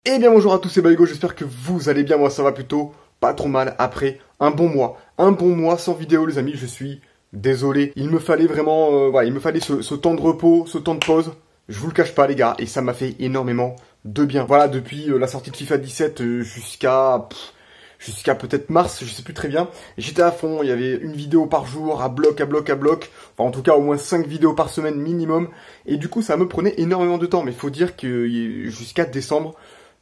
Eh bien bonjour à tous, c'est Baligo, j'espère que vous allez bien, moi ça va plutôt pas trop mal après un bon mois sans vidéo les amis, je suis désolé, il me fallait vraiment, voilà, il me fallait ce temps de repos, ce temps de pause, je vous le cache pas les gars, et ça m'a fait énormément de bien. Voilà, depuis la sortie de FIFA 17 jusqu'à peut-être mars, je sais plus très bien, j'étais à fond, il y avait une vidéo par jour, à bloc, enfin en tout cas au moins 5 vidéos par semaine minimum, et du coup ça me prenait énormément de temps, mais il faut dire que jusqu'à décembre,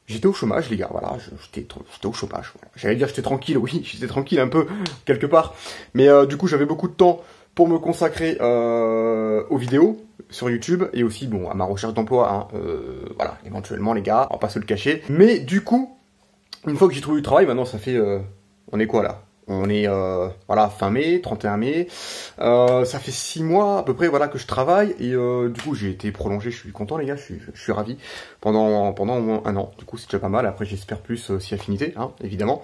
j'étais au chômage, les gars, voilà, j'étais au chômage, voilà. J'allais dire j'étais tranquille, oui, j'étais tranquille un peu, quelque part, mais du coup j'avais beaucoup de temps pour me consacrer aux vidéos sur YouTube, et aussi, bon, à ma recherche d'emploi, hein, voilà, éventuellement, les gars, on va pas se le cacher, mais du coup, une fois que j'ai trouvé du travail, maintenant ça fait, on est quoi là? On est, voilà, fin mai, 31 mai, ça fait 6 mois à peu près, voilà, que je travaille, et du coup j'ai été prolongé, je suis content les gars, je suis ravi, pendant au moins un an, du coup c'est déjà pas mal, après j'espère plus si affinité, hein, évidemment.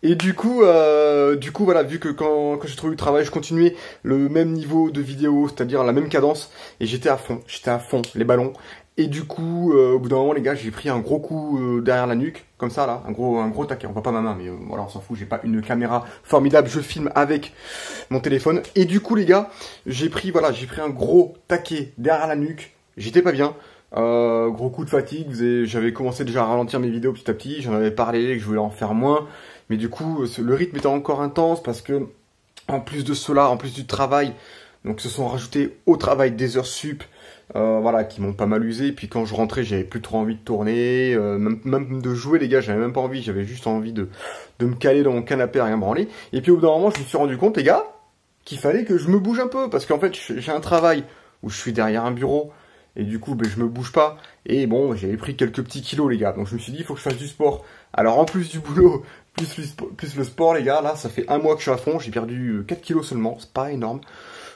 Et du coup, voilà, vu que quand j'ai trouvé du travail, je continuais le même niveau de vidéo, c'est-à-dire la même cadence, et j'étais à fond, les ballons. Et du coup, au bout d'un moment, les gars, j'ai pris un gros coup derrière la nuque, comme ça, là, un gros taquet. On voit pas ma main, mais voilà, on s'en fout, j'ai pas une caméra formidable, je filme avec mon téléphone. Et du coup, les gars, j'ai pris un gros taquet derrière la nuque, j'étais pas bien. Gros coup de fatigue, j'avais commencé déjà à ralentir mes vidéos petit à petit, j'en avais parlé, que je voulais en faire moins. Mais du coup, le rythme était encore intense parce que, en plus de cela, en plus du travail, donc se sont rajoutés au travail des heures sup, voilà, qui m'ont pas mal usé. Puis quand je rentrais, j'avais plus trop envie de tourner, même de jouer, les gars, j'avais même pas envie. J'avais juste envie de me caler dans mon canapé à rien branler. Et puis au bout d'un moment, je me suis rendu compte, les gars, qu'il fallait que je me bouge un peu. Parce qu'en fait, j'ai un travail où je suis derrière un bureau. Et du coup, ben, je me bouge pas. Et bon, j'avais pris quelques petits kilos, les gars. Donc je me suis dit, il faut que je fasse du sport. Alors en plus du boulot, plus le sport, les gars, là, ça fait un mois que je suis à fond. J'ai perdu 4 kilos seulement. C'est pas énorme.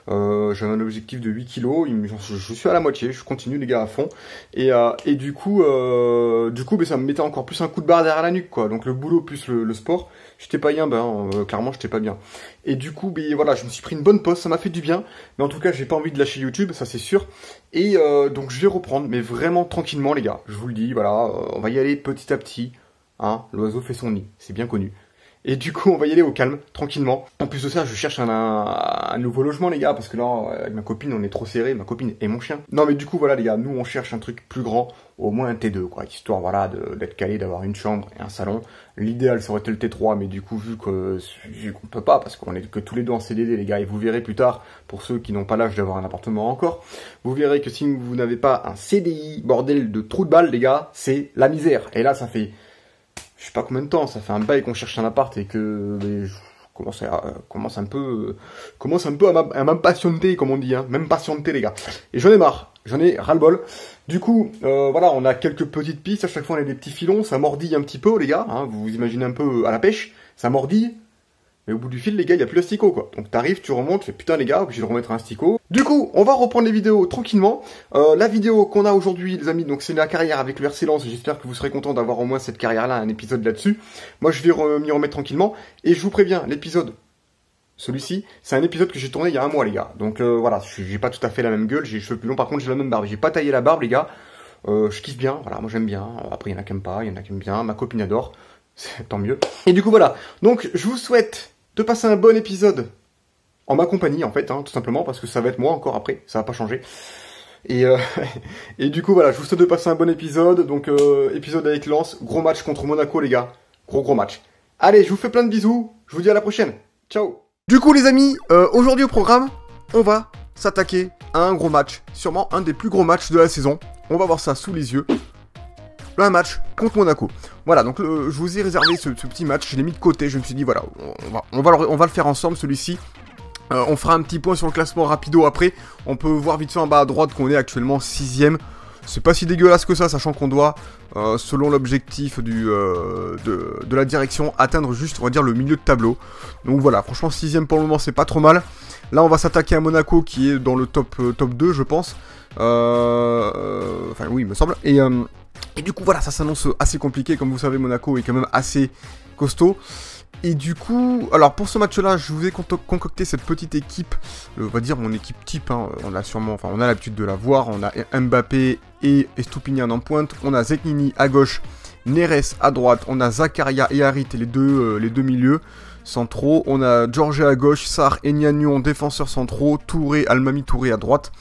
J'avais un objectif de 8 kilos, je suis à la moitié, je continue les gars à fond, et du coup ben, ça me mettait encore plus un coup de barre derrière la nuque quoi, donc le boulot plus le sport, j'étais pas bien, clairement j'étais pas bien, et du coup ben voilà, je me suis pris une bonne pause, ça m'a fait du bien, mais en tout cas j'ai pas envie de lâcher YouTube, ça c'est sûr, et donc je vais reprendre, mais vraiment tranquillement les gars, je vous le dis, voilà, on va y aller petit à petit, hein, l'oiseau fait son nid, c'est bien connu. Et du coup, on va y aller au calme, tranquillement. En plus de ça, je cherche un nouveau logement, les gars, parce que là, avec ma copine, on est trop serré, ma copine et mon chien. Non, mais du coup, voilà, les gars, nous, on cherche un truc plus grand, au moins un T2, quoi, histoire, voilà, d'être calé, d'avoir une chambre et un salon. L'idéal, ça aurait été le T3, mais du coup, vu qu'on peut pas, parce qu'on est que tous les deux en CDD, les gars, et vous verrez plus tard, pour ceux qui n'ont pas l'âge d'avoir un appartement encore, vous verrez que si vous n'avez pas un CDI, bordel de trou de balle, les gars, c'est la misère. Et là, ça fait... je sais pas combien de temps, ça fait un bail qu'on cherche un appart et que je commence un peu à m'impatienter, comme on dit, hein, même patienter les gars. Et j'en ai marre, j'en ai ras-le-bol. Du coup, voilà, on a quelques petites pistes, à chaque fois on a des petits filons, ça mordille un petit peu les gars, hein, vous vous imaginez un peu à la pêche, ça mordille. Mais au bout du fil, les gars, il n'y a plus l'asticot, quoi. Donc t'arrives, tu remontes, tu fais putain les gars, obligé de remettre un asticot. Du coup, on va reprendre les vidéos tranquillement. La vidéo qu'on a aujourd'hui, les amis, donc c'est la carrière avec le RC Lens. J'espère que vous serez contents d'avoir au moins cette carrière-là, un épisode là-dessus. Moi, je vais m'y remettre tranquillement. Et je vous préviens, l'épisode, celui-ci, c'est un épisode que j'ai tourné il y a un mois, les gars. Donc voilà, j'ai pas tout à fait la même gueule, j'ai les cheveux plus longs. Par contre, j'ai la même barbe. J'ai pas taillé la barbe, les gars. Je kiffe bien, voilà, moi j'aime bien. Après, il y en a qui aiment pas, il y en a qui aiment bien. Ma copine adore, tant mieux. Et du coup, voilà. Donc, je vous souhaite de passer un bon épisode en ma compagnie, en fait, hein, tout simplement, parce que ça va être moi encore après, ça va pas changer. Et, et du coup, voilà, je vous souhaite de passer un bon épisode. Donc, épisode avec Lens, gros match contre Monaco, les gars. Gros match. Allez, je vous fais plein de bisous, je vous dis à la prochaine. Ciao. Du coup, les amis, aujourd'hui au programme, on va s'attaquer à un gros match, sûrement un des plus gros matchs de la saison. On va voir ça sous les yeux. Un match contre Monaco. Voilà, donc je vous ai réservé ce petit match, je l'ai mis de côté, je me suis dit voilà, on va le faire ensemble celui-ci. On fera un petit point sur le classement rapido après. On peut voir vite fait en bas à droite qu'on est actuellement 6ème. C'est pas si dégueulasse que ça, sachant qu'on doit, selon l'objectif de la direction, atteindre juste, on va dire, le milieu de tableau. Donc voilà, franchement 6ème pour le moment, c'est pas trop mal. Là, on va s'attaquer à Monaco qui est dans le top 2, je pense. Enfin oui, il me semble. Et du coup, voilà, ça s'annonce assez compliqué. Comme vous savez, Monaco est quand même assez costaud. Et du coup, alors pour ce match-là, je vous ai concocté cette petite équipe, on va dire mon équipe type, hein, on a sûrement, enfin on a l'habitude de la voir, on a Mbappé et Estupiñán en pointe, on a Zagnini à gauche Neres à droite. On a Zakaria et Harit, les deux milieux centraux. On a Georges à gauche, Sarr et Niagnon, défenseurs centraux. Touré, Almami Touré à droite.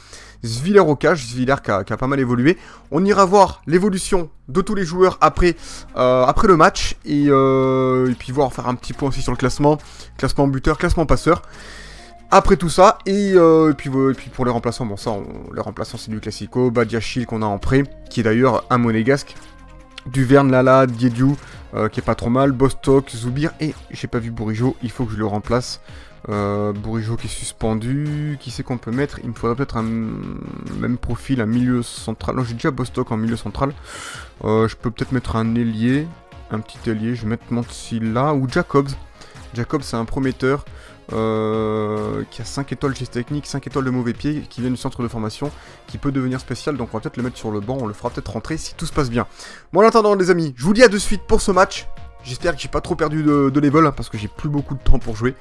Zviller au cage, Zviller qui a pas mal évolué. On ira voir l'évolution de tous les joueurs après le match. Et puis faire un petit point aussi sur le classement. Classement buteur, classement passeur. Après tout ça, et puis pour les remplaçants, bon ça, les remplaçants c'est du classico. Badiachil qu'on a en prêt, qui est d'ailleurs un monégasque. Duverne, Lala, Diediou, qui est pas trop mal. Bostock, Zoubir, et j'ai pas vu Bourigeaud, il faut que je le remplace. Bourigeaud qui est suspendu. Qui c'est qu'on peut mettre? Il me faudra peut-être un même profil, un milieu central. Non, j'ai déjà Bostock en milieu central. Je peux peut-être mettre un ailier, un petit ailier. Je vais mettre Mansilla ou Jacobs. Jacobs, c'est un prometteur qui a 5 étoiles geste technique, 5 étoiles de mauvais pied, qui vient du centre de formation, qui peut devenir spécial. Donc on va peut-être le mettre sur le banc, on le fera peut-être rentrer si tout se passe bien. Bon, en attendant les amis, je vous dis à de suite pour ce match. J'espère que j'ai pas trop perdu de level, hein, parce que j'ai plus beaucoup de temps pour jouer.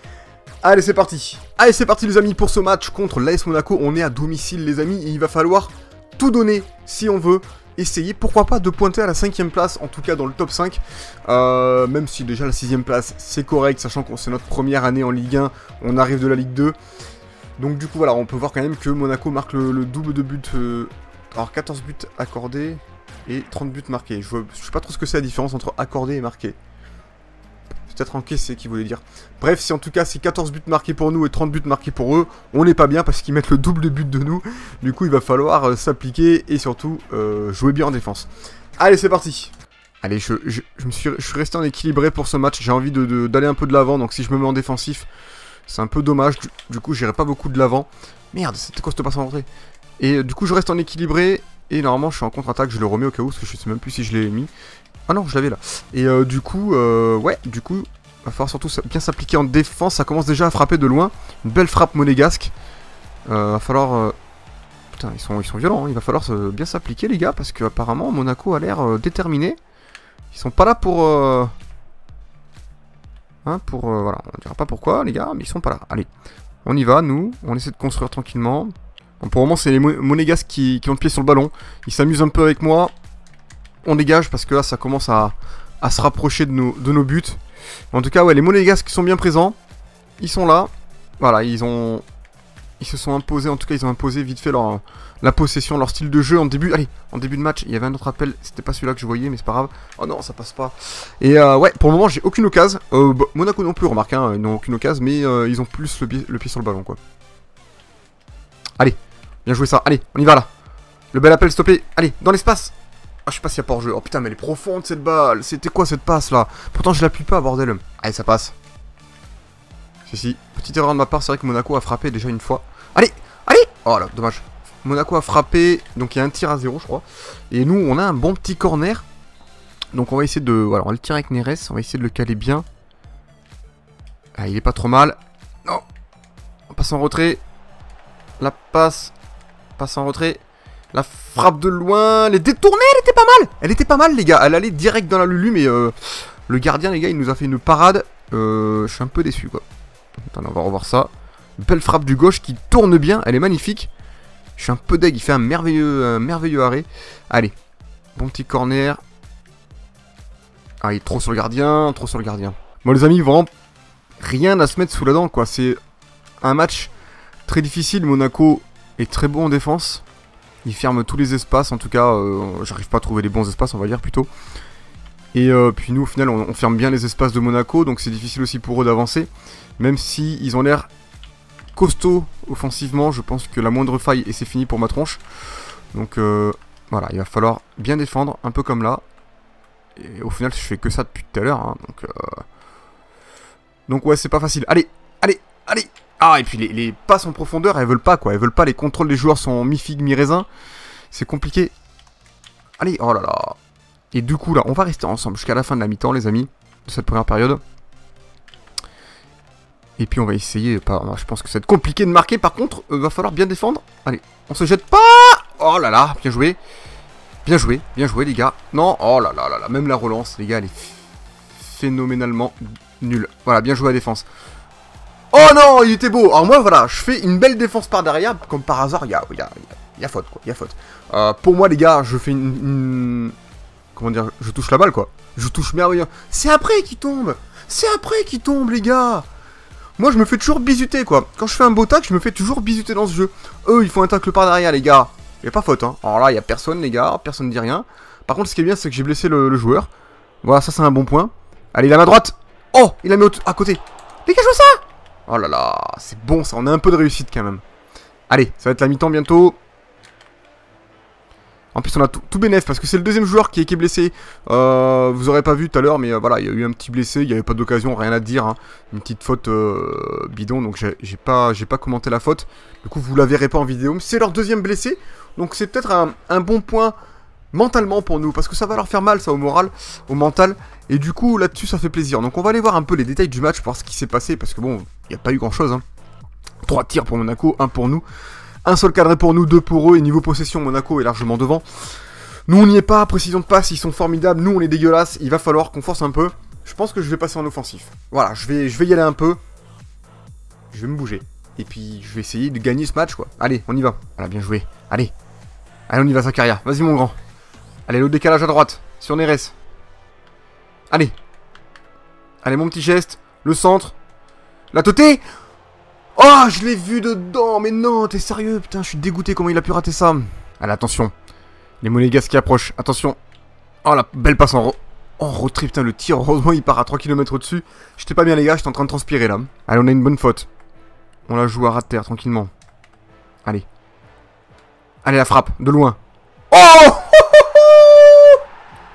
Allez, c'est parti. Allez, c'est parti les amis pour ce match contre l'AS Monaco. On est à domicile les amis, et il va falloir tout donner si on veut essayer, pourquoi pas, de pointer à la 5ème place, en tout cas dans le top 5. Même si déjà la 6ème place, c'est correct, sachant que c'est notre première année en Ligue 1, on arrive de la Ligue 2. Donc du coup, voilà, on peut voir quand même que Monaco marque le double de buts. Alors 14 buts accordés et 30 buts marqués. Je sais pas trop ce que c'est la différence entre accordé et marqué. Peut-être encaissé qui voulait dire. Bref, si en tout cas c'est 14 buts marqués pour nous et 30 buts marqués pour eux, on n'est pas bien parce qu'ils mettent le double de buts de nous. Du coup, il va falloir s'appliquer et surtout jouer bien en défense. Allez, c'est parti. Allez, je suis resté en équilibré pour ce match. J'ai envie d'aller un peu de l'avant, donc si je me mets en défensif, c'est un peu dommage. Du coup, j'irai pas beaucoup de l'avant. Merde, c'était quoi cette passe en rentrée? Et du coup, je reste en équilibré. Et normalement, je suis en contre-attaque. Je le remets au cas où, parce que je sais même plus si je l'ai mis. Ah non, je l'avais là. Et du coup, va falloir surtout bien s'appliquer en défense. Ça commence déjà à frapper de loin. Une belle frappe monégasque. Va falloir... Putain, ils sont violents. Hein. Il va falloir bien s'appliquer, les gars, parce qu'apparemment, Monaco a l'air déterminé. Ils sont pas là pour... voilà, on dira pas pourquoi, les gars, mais ils sont pas là. Allez, on y va, nous. On essaie de construire tranquillement. Bon, pour le moment, c'est les monégasques qui ont le pied sur le ballon. Ils s'amusent un peu avec moi. On dégage parce que là ça commence à se rapprocher de nos buts. En tout cas ouais, les monégasques sont bien présents. Ils sont là. Voilà, ils se sont imposés, en tout cas ils ont imposé vite fait la possession, leur style de jeu en début. Allez, en début de match, il y avait un autre appel, c'était pas celui-là que je voyais, mais c'est pas grave. Oh non, ça passe pas. Et ouais, pour le moment j'ai aucune occasion. Monaco non plus, remarque, hein, ils n'ont aucune occasion, mais ils ont plus le pied sur le ballon quoi. Allez, bien joué ça, allez, on y va là. Le bel appel stoppé, allez, dans l'espace. Ah, je sais pas s'il y a pas hors jeu. Oh putain, mais elle est profonde cette balle. C'était quoi cette passe là? Pourtant, je l'appuie pas, bordel. Allez, ça passe. Si. Petite erreur de ma part, c'est vrai que Monaco a frappé déjà une fois. Allez. Oh là, dommage. Monaco a frappé. Donc il y a un tir à 0, je crois. Et nous, on a un bon petit corner. Donc on va essayer de... Voilà, on va le tirer avec Neres. On va essayer de le caler bien. Ah, il est pas trop mal. Non. On passe en retrait. La passe. Passe en retrait. La frappe de loin, les détournés, elle était pas mal. Elle était pas mal les gars, elle allait direct dans la Lulu, mais le gardien les gars, il nous a fait une parade. Je suis un peu déçu quoi. Attends, on va revoir ça. Belle frappe du gauche qui tourne bien, elle est magnifique. Je suis un peu deg, il fait un merveilleux arrêt. Allez, bon petit corner. Ah, il est trop sur le gardien, Bon les amis, vraiment rien à se mettre sous la dent quoi. C'est un match très difficile, Monaco est très bon en défense. Il ferme tous les espaces, en tout cas, j'arrive pas à trouver les bons espaces, on va dire plutôt. Et puis nous, au final, on ferme bien les espaces de Monaco, donc c'est difficile aussi pour eux d'avancer. Même si ils ont l'air costauds offensivement, je pense que la moindre faille, et c'est fini pour ma tronche. Donc voilà, il va falloir bien défendre, un peu comme là. Et au final, je fais que ça depuis tout à l'heure, hein, donc ouais, c'est pas facile. Allez. Ah, et puis les passes en profondeur, elles veulent pas quoi. Elles veulent pas, les contrôles des joueurs sont mi-figue, mi-raisin. C'est compliqué. Allez, oh là là. Et du coup là, on va rester ensemble jusqu'à la fin de la mi-temps les amis, de cette première période. Et puis on va essayer, je pense que ça va être compliqué de marquer. Par contre, va falloir bien défendre. Allez, on se jette pas. Oh là là, bien joué. Bien joué les gars. Non, oh là là, même la relance les gars, elle est phénoménalement nulle. Voilà, bien joué à la défense. Oh non, il était beau. Alors moi, voilà, je fais une belle défense par derrière. Comme par hasard, il y a faute, quoi. Il y a faute. Pour moi, les gars, je fais une comment dire, je touche la balle, quoi. Je touche merveilleux. C'est après qu'il tombe. C'est après qu'il tombe, les gars. Moi, je me fais toujours bisuter, quoi. Quand je fais un beau tacle, je me fais toujours bisuter dans ce jeu. Eux, ils font un tacle par derrière, les gars. Il n'y a pas faute, hein. Alors là, il n'y a personne, les gars. Personne ne dit rien. Par contre, ce qui est bien, c'est que j'ai blessé le joueur. Voilà, ça, c'est un bon point. Allez, il a ma droite. Oh, il a mis à côté. Dégage-moi ça. Oh là là, c'est bon, ça. On a un peu de réussite, quand même. Allez, ça va être la mi-temps bientôt. En plus, on a tout bénef parce que c'est le deuxième joueur qui est blessé. Vous aurez pas vu tout à l'heure, mais voilà, il y a eu un petit blessé. Il n'y avait pas d'occasion, rien à dire. Hein. Une petite faute bidon, donc j'ai pas commenté la faute. Du coup, vous la verrez pas en vidéo. Mais c'est leur deuxième blessé, donc c'est peut-être un bon point mentalement pour nous, parce que ça va leur faire mal, ça, au moral, au mental. Et du coup, là-dessus, ça fait plaisir. Donc, on va aller voir un peu les détails du match, pour voir ce qui s'est passé, parce que bon, il n'y a pas eu grand-chose. Hein. 3 tirs pour Monaco, 1 pour nous. Un seul cadré pour nous, 2 pour eux, et niveau possession, Monaco est largement devant. Nous, on n'y est pas, précision de passe, ils sont formidables, nous, on est dégueulasses, il va falloir qu'on force un peu. Je pense que je vais passer en offensif. Voilà, je vais y aller un peu. Je vais me bouger. Et puis, je vais essayer de gagner ce match, quoi. Allez, on y va. Voilà, bien joué. Allez. Allez, on y va, Zakaria. Vas-y, mon grand. Allez, le décalage à droite, sur Neres. Allez. Allez, mon petit geste. Le centre. La teuté. Oh, je l'ai vu dedans. Mais non, t'es sérieux? Putain, je suis dégoûté comment il a pu rater ça. Allez, attention. Les Monégasques qui approchent. Attention. Oh, la belle passe en retrait. Putain, le tir, heureusement, il part à 3 km au-dessus. J'étais pas bien, les gars. J'étais en train de transpirer, là. Allez, on a une bonne faute. On la joue à ras de terre, tranquillement. Allez. Allez, la frappe. De loin. Oh!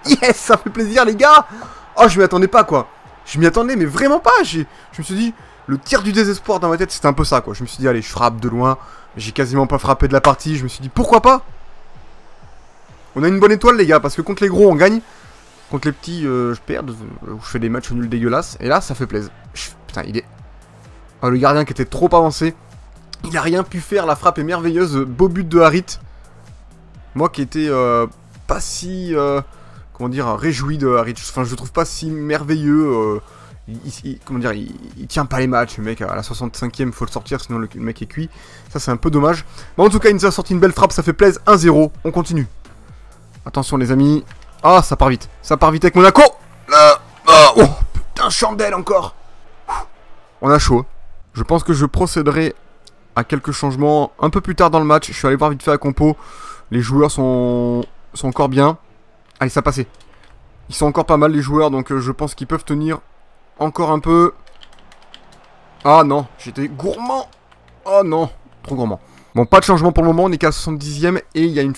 Yes, ça fait plaisir, les gars. Oh, je m'y attendais pas, quoi. Je m'y attendais, mais vraiment pas. Je me suis dit... Le tir du désespoir dans ma tête, c'était un peu ça, quoi. Je me suis dit, allez, je frappe de loin. J'ai quasiment pas frappé de la partie. Je me suis dit, pourquoi pas? On a une bonne étoile, les gars, parce que contre les gros, on gagne. Contre les petits, je perds. Je fais des matchs nuls dégueulasses. Et là, ça fait plaisir. Putain, il est... Oh, le gardien qui était trop avancé. Il a rien pu faire. La frappe est merveilleuse. Beau but de Harit. Moi qui étais pas si... comment dire, réjoui de Harit. Enfin, je le trouve pas si merveilleux... comment dire, il tient pas les matchs, le mec, à la 65e, faut le sortir, sinon le mec est cuit. Ça, c'est un peu dommage. Mais en tout cas, il nous a sorti une belle frappe, ça fait plaisir. 1-0, on continue. Attention, les amis. Ah, ça part vite. Ça part vite avec Monaco. Oh, putain, chandelle encore. On a chaud. Je pense que je procéderai à quelques changements un peu plus tard dans le match. Je suis allé voir vite fait à compo. Les joueurs sont encore bien. Allez, ça passait. Ils sont encore pas mal, les joueurs, donc je pense qu'ils peuvent tenir... Encore un peu. Ah non, j'étais gourmand. Oh non, trop gourmand. Bon, pas de changement pour le moment, on est qu'à la 70e. Et il y a une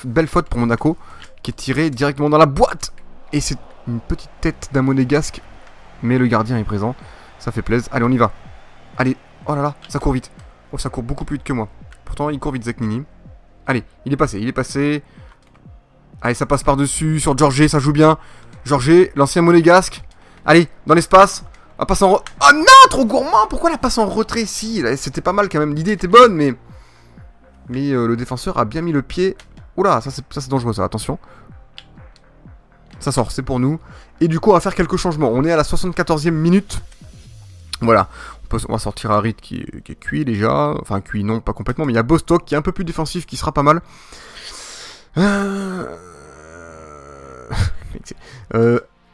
belle faute pour Monaco qui est tirée directement dans la boîte. Et c'est une petite tête d'un Monégasque. Mais le gardien est présent. Ça fait plaisir. Allez, on y va. Allez, oh là là, ça court vite. Oh, ça court beaucoup plus vite que moi. Pourtant, il court vite, Zaknini. Allez, il est passé, il est passé. Allez, ça passe par-dessus sur Georges, ça joue bien. Georges, l'ancien Monégasque. Allez, dans l'espace. La passe en... Oh non, trop gourmand. Pourquoi la passe en retrait? Si, c'était pas mal quand même. L'idée était bonne, mais... le défenseur a bien mis le pied. Oula, ça c'est dangereux, ça. Attention. Ça sort, c'est pour nous. Et du coup, on va faire quelques changements. On est à la 74e minute. Voilà. On va sortir Harit qui est cuit déjà. Enfin, cuit, non, pas complètement. Mais il y a Bostock qui est un peu plus défensif, qui sera pas mal.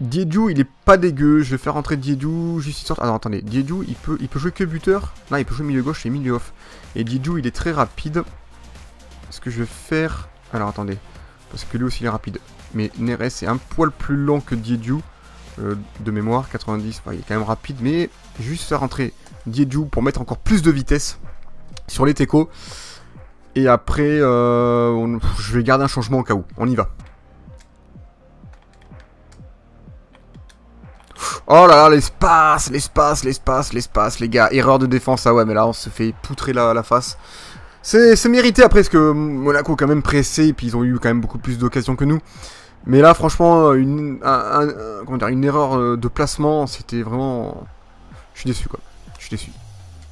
Diédhiou, il est pas dégueu. Je vais faire rentrer Diédhiou juste histoire. Alors attendez, Diédhiou, il peut jouer que buteur. Là, il peut jouer milieu gauche et milieu off. Et Diédhiou, il est très rapide. Ce que je vais faire. Alors attendez, parce que lui aussi il est rapide. Mais Neres est un poil plus lent que Diédhiou. De mémoire, 90. Enfin, il est quand même rapide, mais juste faire rentrer Diédhiou pour mettre encore plus de vitesse sur les techos. Et après, je vais garder un changement au cas où. On y va. Oh là là, l'espace, les gars. Erreur de défense, ah ouais, mais là, on se fait poutrer la face. C'est mérité après, parce que Monaco quand même pressé, et puis ils ont eu quand même beaucoup plus d'occasions que nous. Mais là, franchement, comment dire, une erreur de placement, c'était vraiment... Je suis déçu, quoi. Je suis déçu.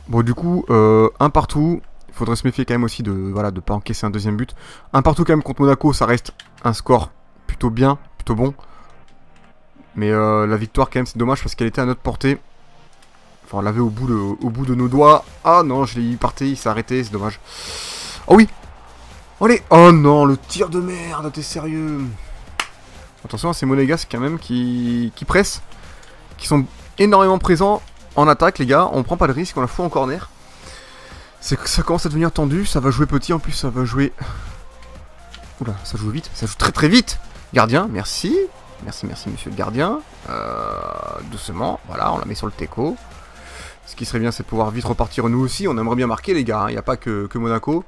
Bon, du coup, un partout. Il faudrait se méfier quand même aussi de ne pas encaisser un deuxième but. Un partout quand même contre Monaco, ça reste un score plutôt bien, plutôt bon. Mais la victoire quand même c'est dommage parce qu'elle était à notre portée. Enfin on l'avait au bout de nos doigts. Ah non, je l'ai eu parté, il s'est arrêté, c'est dommage. Oh oui. Allez. Oh non, le tir de merde, t'es sérieux? Attention à ces Monégasques quand même qui pressent, qui sont énormément présents en attaque les gars. On prend pas de risque, on la fout en corner. C'est que ça commence à devenir tendu, ça va jouer petit en plus, ça va jouer... Oula, ça joue vite, ça joue très très vite. Gardien, merci. Merci monsieur le gardien. Doucement, voilà, on la met sur le teco. Ce qui serait bien, c'est de pouvoir vite repartir nous aussi. On aimerait bien marquer les gars, il n'y a pas que Monaco.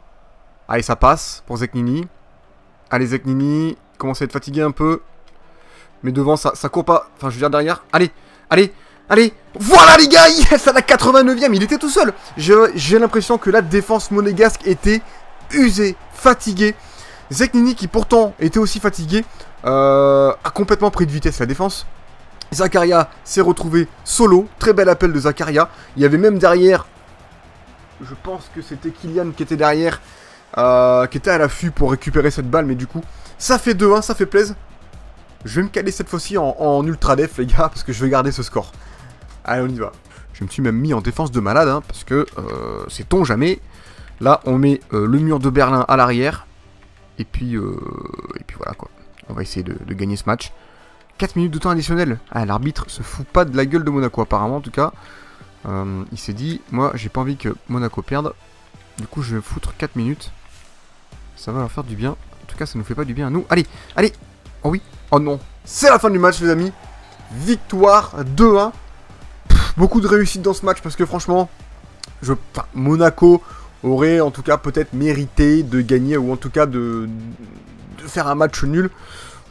Allez, ça passe pour Zeknini. Allez Zeknini, commence à être fatigué un peu. Mais devant, ça court pas. Enfin, je veux dire derrière. Allez, allez, allez. Voilà les gars, yes, à la 89e, il était tout seul. J'ai l'impression que la défense monégasque était usée, fatiguée. Zeknini, qui pourtant était aussi fatigué, a complètement pris de vitesse la défense. Zakaria s'est retrouvé solo. Très bel appel de Zakaria. Il y avait même derrière, je pense que c'était Kylian qui était derrière, qui était à l'affût pour récupérer cette balle. Mais du coup, ça fait 2-1, ça fait plaisir. Je vais me caler cette fois-ci en ultra def les gars, parce que je vais garder ce score. Allez, on y va. Je me suis même mis en défense de malade, hein, parce que sait-on jamais. Là, on met le mur de Berlin à l'arrière. Et puis voilà quoi. On va essayer de gagner ce match. 4 minutes de temps additionnel. Ah, l'arbitre se fout pas de la gueule de Monaco apparemment en tout cas. Il s'est dit, moi j'ai pas envie que Monaco perde. Du coup je vais foutre 4 minutes. Ça va leur faire du bien. En tout cas ça nous fait pas du bien à nous. Allez, allez. Oh oui. Oh non. C'est la fin du match les amis. Victoire 2-1. Beaucoup de réussite dans ce match parce que franchement, Monaco aurait en tout cas peut-être mérité de gagner ou en tout cas de faire un match nul.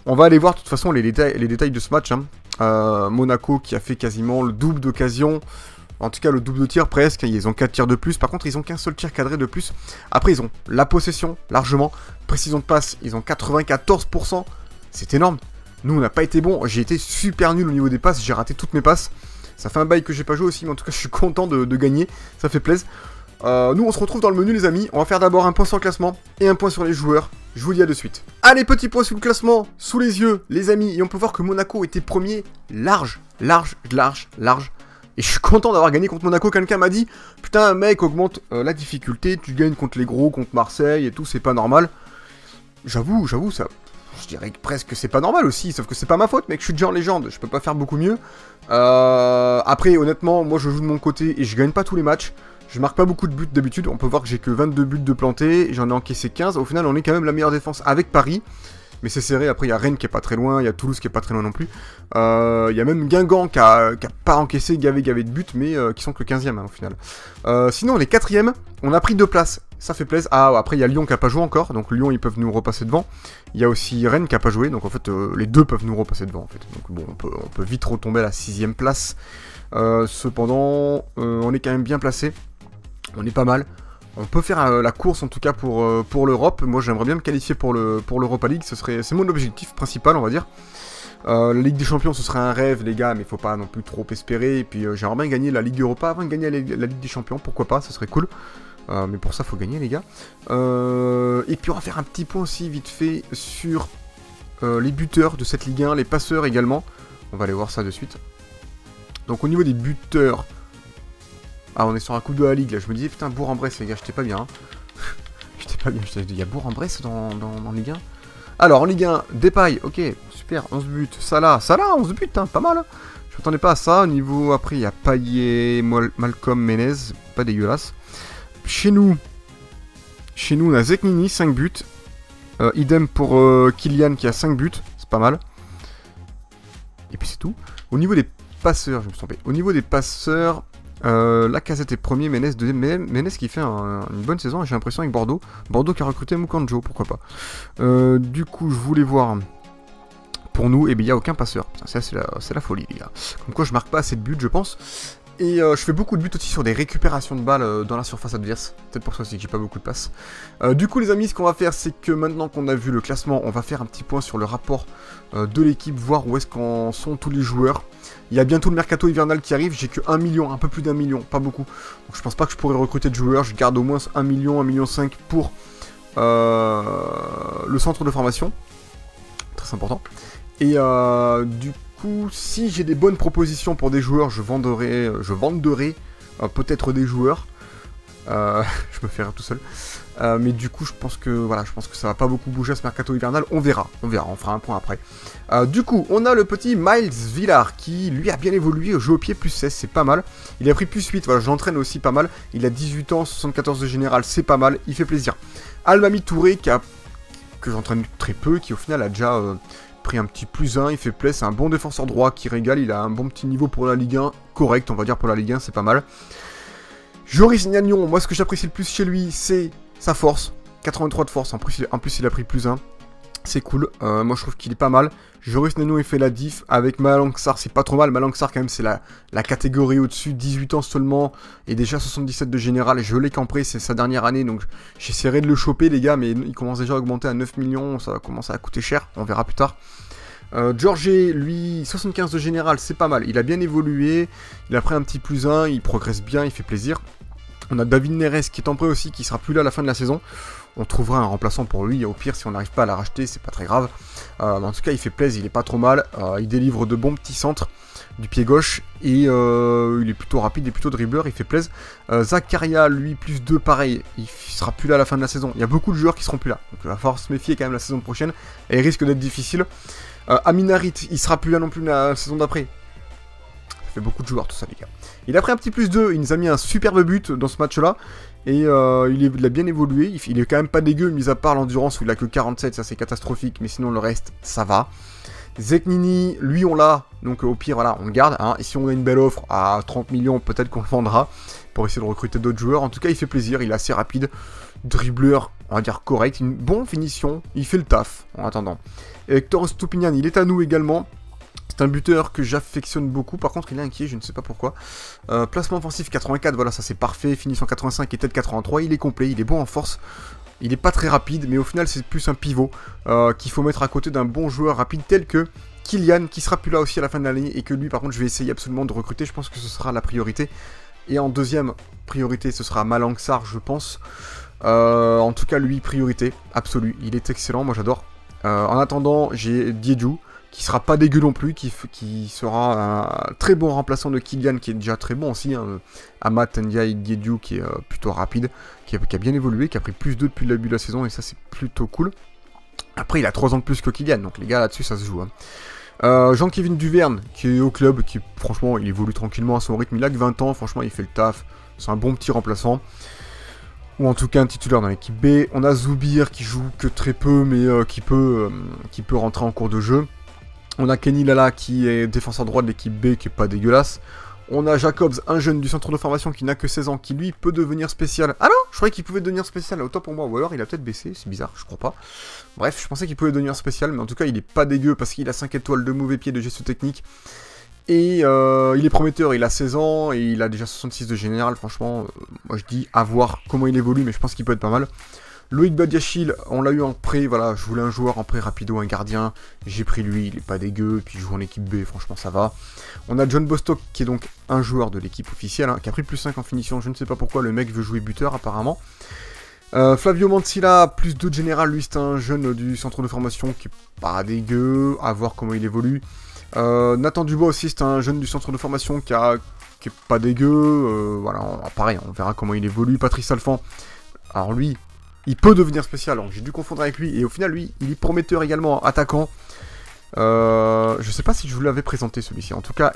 On va aller voir de toute façon les détails de ce match. Hein. Monaco qui a fait quasiment le double d'occasion. En tout cas le double de tir presque. Ils ont 4 tirs de plus. Par contre ils ont qu'un seul tir cadré de plus. Après ils ont la possession largement. Précision de passe ils ont 94%. C'est énorme. Nous on n'a pas été bon. J'ai été super nul au niveau des passes. J'ai raté toutes mes passes. Ça fait un bail que j'ai pas joué aussi. Mais en tout cas je suis content de gagner. Ça fait plaisir. Nous on se retrouve dans le menu les amis. On va faire d'abord un point sur le classement et un point sur les joueurs. Je vous dis à de suite. Allez, petit point sur le classement, sous les yeux, les amis. Et on peut voir que Monaco était premier, large. Et je suis content d'avoir gagné contre Monaco. Quelqu'un m'a dit, putain mec, augmente la difficulté. Tu gagnes contre les gros, contre Marseille et tout, c'est pas normal. J'avoue, ça... Je dirais que presque c'est pas normal aussi, sauf que c'est pas ma faute, mec, je suis déjà en légende, je peux pas faire beaucoup mieux. Après, honnêtement, moi je joue de mon côté et je gagne pas tous les matchs. Je marque pas beaucoup de buts d'habitude, on peut voir que j'ai que 22 buts de plantés, j'en ai encaissé 15. Au final, on est quand même la meilleure défense avec Paris. Mais c'est serré, après il y a Rennes qui est pas très loin, il y a Toulouse qui est pas très loin non plus. Il y a même Guingamp qui a pas encaissé gavé de buts, mais qui sont que 15e hein, au final. Sinon, les 4e, on a pris 2 places, ça fait plaisir. Ah, après il y a Lyon qui a pas joué encore, donc Lyon ils peuvent nous repasser devant. Il y a aussi Rennes qui a pas joué, donc en fait les deux peuvent nous repasser devant en fait. Donc bon, on peut vite retomber à la 6e place. Cependant, on est quand même bien placé. On est pas mal. On peut faire la course en tout cas pour l'Europe. Moi j'aimerais bien me qualifier pour l'Europa League. C'est mon objectif principal on va dire. La Ligue des Champions ce serait un rêve les gars, mais il faut pas non plus trop espérer. Et puis j'aimerais bien gagner la Ligue Europa avant de gagner la Ligue des Champions. Pourquoi pas, ça serait cool. Mais pour ça faut gagner les gars. Et puis on va faire un petit point aussi vite fait sur les buteurs de cette Ligue 1, les passeurs également. On va aller voir ça de suite. Donc au niveau des buteurs... Ah, on est sur la coupe de la Ligue, là. Je me disais, putain, Bourg-en-Bresse, les gars, j'étais pas bien. Hein. J'étais pas bien. Il y a Bourg-en-Bresse dans Ligue 1. Alors, en Ligue 1, Depay, ok, super, 11 buts. Salah, 11 buts, hein, pas mal. Je m'attendais pas à ça. Au niveau, après, il y a Payet, Malcolm, Menez, pas dégueulasse. Chez nous, on a Zeknini, 5 buts. Idem pour Kylian, qui a 5 buts. C'est pas mal. Et puis, c'est tout. Au niveau des passeurs, je me suis trompé. Au niveau des passeurs... Lacazette est premier, Menez deuxième. Menez qui fait une bonne saison, j'ai l'impression, avec Bordeaux. Bordeaux qui a recruté Mukanjo, pourquoi pas. Du coup, je voulais voir pour nous, et bien il n'y a aucun passeur. Ça, c'est la folie, les gars. Comme quoi, je marque pas assez de buts, je pense. Et je fais beaucoup de buts aussi sur des récupérations de balles dans la surface adverse. Peut-être pour ça aussi que j'ai pas beaucoup de passes. Du coup les amis, ce qu'on va faire, c'est que maintenant qu'on a vu le classement, on va faire un petit point sur le rapport de l'équipe, voir où est-ce qu'en sont tous les joueurs. Il y a bientôt le mercato hivernal qui arrive, j'ai que 1 million, un peu plus d'1 million, pas beaucoup. Donc je pense pas que je pourrais recruter de joueurs, je garde au moins 1 million, 1,5 million pour le centre de formation. Très important. Et du coup, si j'ai des bonnes propositions pour des joueurs, je venderai peut-être des joueurs. Je me fais rire tout seul. Mais du coup, je pense que ça va pas beaucoup bouger à ce mercato hivernal. On verra, on fera un point après. Du coup, on a le petit Miles Villar qui, lui, a bien évolué au jeu au pied, plus 16, c'est pas mal. Il a pris plus 8, voilà, je l'entraîne aussi pas mal. Il a 18 ans, 74 de général, c'est pas mal, il fait plaisir. Almami Touré, que j'entraîne très peu, qui au final a déjà pris un petit plus 1, il fait plaisir, c'est un bon défenseur droit qui régale, il a un bon petit niveau pour la Ligue 1, correct, on va dire pour la Ligue 1, c'est pas mal. Joris Gnagnon, moi ce que j'apprécie le plus chez lui, c'est sa force, 83 de force, en plus il a pris plus 1. C'est cool, moi je trouve qu'il est pas mal. Joris Gnagnon il fait la diff avec Malang Sarr, c'est pas trop mal. Malang Sarr quand même c'est la catégorie au-dessus, 18 ans seulement et déjà 77 de général. Je l'ai campré, c'est sa dernière année donc j'essaierai de le choper les gars, mais il commence déjà à augmenter à 9 millions, ça va commencer à coûter cher, on verra plus tard. George, lui, 75 de général, c'est pas mal, il a bien évolué, il a pris un petit plus 1, il progresse bien, il fait plaisir. On a David Neres qui est en prêt aussi, qui sera plus là à la fin de la saison. On trouvera un remplaçant pour lui, au pire si on n'arrive pas à la racheter, c'est pas très grave. En tout cas il fait plaisir, il est pas trop mal, il délivre de bons petits centres du pied gauche, et il est plutôt rapide et plutôt dribbleur, il fait plaisir. Zakaria, lui, plus 2, pareil, il sera plus là à la fin de la saison. Il y a beaucoup de joueurs qui seront plus là, donc il va falloir se méfier quand même la saison prochaine, et il risque d'être difficile. Aminarit, il sera plus là non plus la saison d'après. Ça fait beaucoup de joueurs tout ça les gars. Il a pris un petit plus 2, il nous a mis un superbe but dans ce match-là. Et il a bien évolué, il est quand même pas dégueu, mis à part l'endurance où il a que 47, ça c'est catastrophique, mais sinon le reste, ça va. Zeknini, lui on l'a, donc au pire voilà, on le garde, hein. Et si on a une belle offre à 30 millions, peut-être qu'on le vendra, pour essayer de recruter d'autres joueurs. En tout cas il fait plaisir, il est assez rapide, dribbleur, on va dire correct, une bonne finition, il fait le taf en attendant. Et Hector Stupinian, il est à nous également. C'est un buteur que j'affectionne beaucoup, par contre il est inquiet, je ne sais pas pourquoi. Placement offensif 84, voilà ça c'est parfait, finition 85 et tête 83, il est complet, il est bon en force. Il n'est pas très rapide, mais au final c'est plus un pivot qu'il faut mettre à côté d'un bon joueur rapide tel que Kylian, qui sera plus là aussi à la fin de l'année, et que lui par contre je vais essayer absolument de recruter, je pense que ce sera la priorité. Et en deuxième priorité ce sera Malang Sarr je pense. En tout cas lui priorité absolue, il est excellent, moi j'adore. En attendant j'ai Diedhiou, qui sera pas dégueu non plus, qui sera un très bon remplaçant de Kylian, qui est déjà très bon aussi, hein. Amat Ndiaye Diedhiou, qui est plutôt rapide, qui a bien évolué, qui a pris plus 2 depuis le début de la saison, et ça c'est plutôt cool. Après il a 3 ans de plus que Kylian, donc les gars là-dessus ça se joue. Hein. Jean-Kevin Duverne, qui est au club, qui franchement il évolue tranquillement à son rythme, il a que 20 ans, franchement il fait le taf, c'est un bon petit remplaçant. Ou en tout cas un titulaire dans l'équipe B. On a Zoubir qui joue que très peu, mais qui peut rentrer en cours de jeu. On a Kenny Lala qui est défenseur droit de l'équipe B, qui est pas dégueulasse. On a Jacobs, un jeune du centre de formation qui n'a que 16 ans, qui lui peut devenir spécial. Ah non, je croyais qu'il pouvait devenir spécial, autant pour moi, ou alors il a peut-être baissé, c'est bizarre, je crois pas. Bref, je pensais qu'il pouvait devenir spécial, mais en tout cas il est pas dégueu parce qu'il a 5 étoiles de mauvais pied de gestion technique. Et il est prometteur, il a 16 ans et il a déjà 66 de général, franchement, moi je dis à voir comment il évolue, mais je pense qu'il peut être pas mal. Loïc Badiachil, on l'a eu en prêt, voilà, je voulais un joueur en prêt rapido, un gardien, j'ai pris lui, il est pas dégueu, puis il joue en équipe B, franchement ça va. On a John Bostock qui est donc un joueur de l'équipe officielle, hein, qui a pris plus 5 en finition, je ne sais pas pourquoi, le mec veut jouer buteur apparemment. Flavio Mancilla, plus 2 de général, lui c'est un jeune du centre de formation qui est pas dégueu, à voir comment il évolue. Nathan Dubois aussi, c'est un jeune du centre de formation qui est pas dégueu, voilà, pareil, on verra comment il évolue. Patrice Alphand, alors lui, il peut devenir spécial, donc j'ai dû confondre avec lui, et au final lui, il est prometteur également, attaquant. Je sais pas si je vous l'avais présenté celui-ci, en tout cas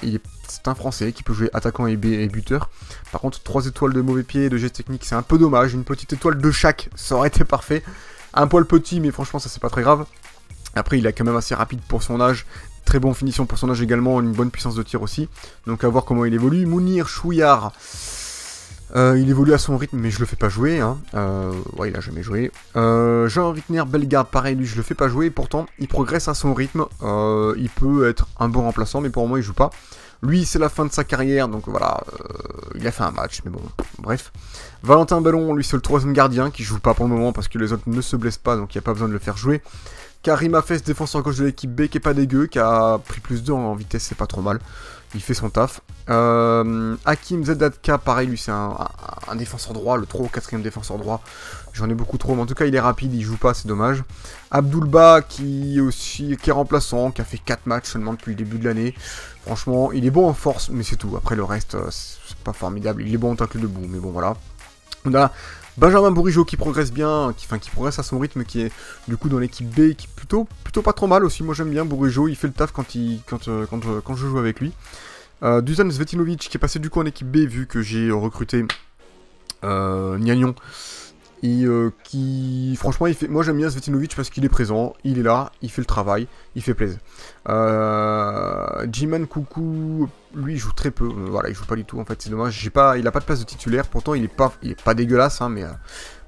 c'est un français qui peut jouer attaquant et buteur. Par contre 3 étoiles de mauvais pied, de geste technique, c'est un peu dommage, une petite étoile de chaque, ça aurait été parfait. Un poil petit, mais franchement ça c'est pas très grave. Après il est quand même assez rapide pour son âge, très bon finition pour son âge également, une bonne puissance de tir aussi. Donc à voir comment il évolue. Mounir Chouillard, il évolue à son rythme, mais je le fais pas jouer, hein. Ouais, il a jamais joué. Jean Rickner Bellegarde, pareil, lui je le fais pas jouer, pourtant il progresse à son rythme. Il peut être un bon remplaçant, mais pour moi il joue pas. Lui c'est la fin de sa carrière, donc voilà, il a fait un match, mais bon, bref. Valentin Ballon, lui c'est le 3ème gardien, qui joue pas pour le moment parce que les autres ne se blessent pas, donc il n'y a pas besoin de le faire jouer. Karim Hafez, défenseur gauche de l'équipe B, qui est pas dégueu, qui a pris plus 2 en vitesse, c'est pas trop mal. Il fait son taf. Hakim Zedatka, pareil, lui c'est un défenseur droit, le 3 ou 4ème défenseur droit. J'en ai beaucoup trop, mais en tout cas il est rapide, il joue pas, c'est dommage. Abdoulba, qui est remplaçant, qui a fait 4 matchs seulement depuis le début de l'année. Franchement, il est bon en force, mais c'est tout. Après le reste, c'est pas formidable. Il est bon en tacle debout, mais bon voilà. On a Benjamin Bourigeaud qui progresse bien, qui progresse à son rythme, qui est du coup dans l'équipe B, qui est plutôt pas trop mal aussi. Moi j'aime bien Bourigeaud, il fait le taf quand je joue avec lui. Dusan Svetinovic qui est passé du coup en équipe B vu que j'ai recruté Gnagnon. Et qui, franchement, moi j'aime bien Svetinovic parce qu'il est présent, il est là, il fait le travail, il fait plaisir. Jiman Koukou, lui il joue très peu, voilà, il joue pas du tout en fait, c'est dommage, il a pas de place de titulaire, pourtant il est pas dégueulasse, hein, mais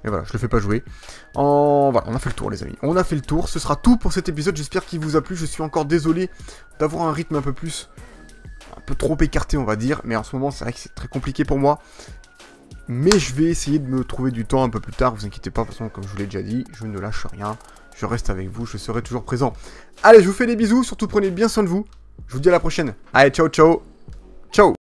voilà, je le fais pas jouer. Voilà, on a fait le tour les amis, on a fait le tour, ce sera tout pour cet épisode, j'espère qu'il vous a plu, je suis encore désolé d'avoir un rythme un peu trop écarté on va dire, mais en ce moment c'est vrai que c'est très compliqué pour moi. Mais je vais essayer de me trouver du temps un peu plus tard, vous inquiétez pas, de toute façon, comme je vous l'ai déjà dit, je ne lâche rien, je reste avec vous, je serai toujours présent. Allez, je vous fais des bisous, surtout prenez bien soin de vous, je vous dis à la prochaine. Allez, ciao, ciao, ciao.